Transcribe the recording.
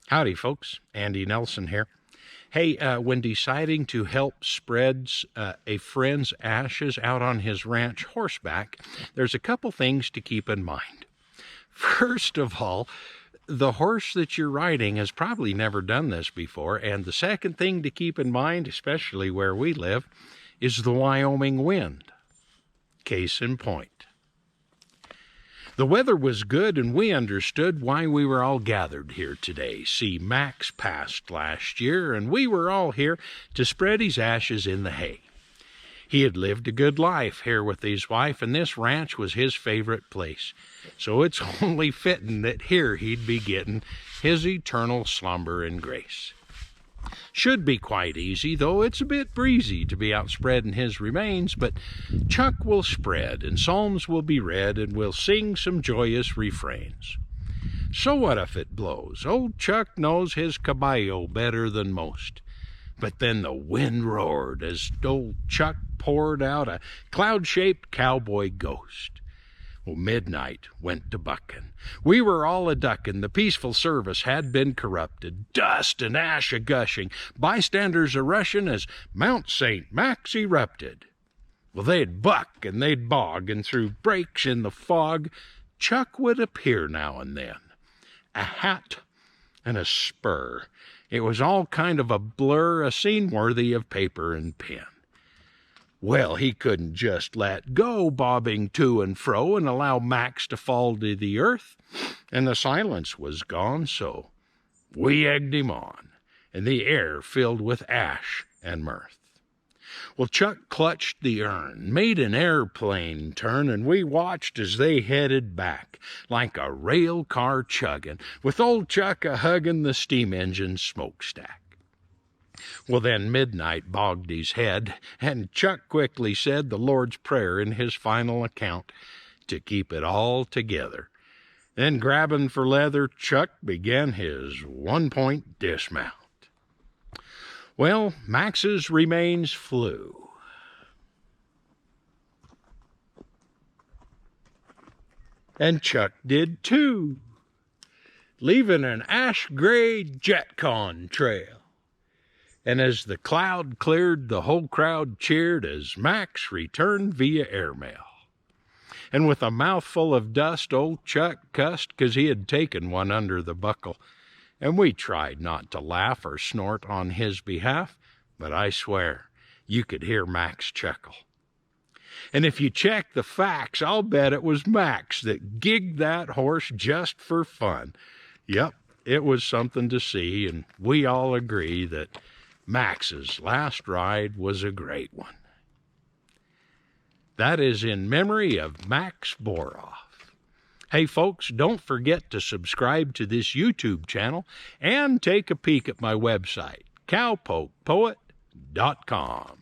Howdy, folks. Andy Nelson here. Hey, when deciding to help spread a friend's ashes out on his ranch horseback, there's a couple things to keep in mind. First of all, the horse that you're riding has probably never done this before, and the second thing to keep in mind, especially where we live, is the Wyoming wind. Case in point. The weather was good, and we understood why we were all gathered here today. See, Max passed last year, and we were all here to spread his ashes in the hay. He had lived a good life here with his wife, and this ranch was his favorite place. So it's only fitting that here he'd be getting his eternal slumber and grace. Should be quite easy, though it's a bit breezy to be out spreading his remains, but Chuck will spread, and psalms will be read, and we'll sing some joyous refrains. So what if it blows? Old Chuck knows his caballo better than most. But then the wind roared as old Chuck poured out a cloud-shaped cowboy ghost. Well, midnight went to bucking. We were all a-ducking. The peaceful service had been corrupted. Dust and ash a-gushing. Bystanders a-rushing as Mount St. Max erupted. Well, they'd buck and they'd bog, and through breaks in the fog, Chuck would appear now and then. A hat and a spur. It was all kind of a blur, a scene worthy of paper and pen. Well, he couldn't just let go bobbing to and fro and allow Max to fall to the earth, and the silence was gone, so we egged him on, and the air filled with ash and mirth. Well, Chuck clutched the urn, made an airplane turn, and we watched as they headed back, like a rail car chugging, with old Chuck a-hugging the steam engine smokestack. Well, then midnight bogged his head, and Chuck quickly said the Lord's Prayer in his final account to keep it all together. Then, grabbing for leather, Chuck began his one-point dismount. Well, Max's remains flew. And Chuck did too, leaving an ash-gray jetcon trail. And as the cloud cleared, the whole crowd cheered as Max returned via airmail. And with a mouthful of dust, old Chuck cussed 'cause he had taken one under the buckle. And we tried not to laugh or snort on his behalf, but I swear you could hear Max chuckle. And if you check the facts, I'll bet it was Max that gigged that horse just for fun. Yep, it was something to see, and we all agree that Max's last ride was a great one. That is in memory of Max Boroff. Hey, folks, don't forget to subscribe to this YouTube channel and take a peek at my website, cowpokepoet.com.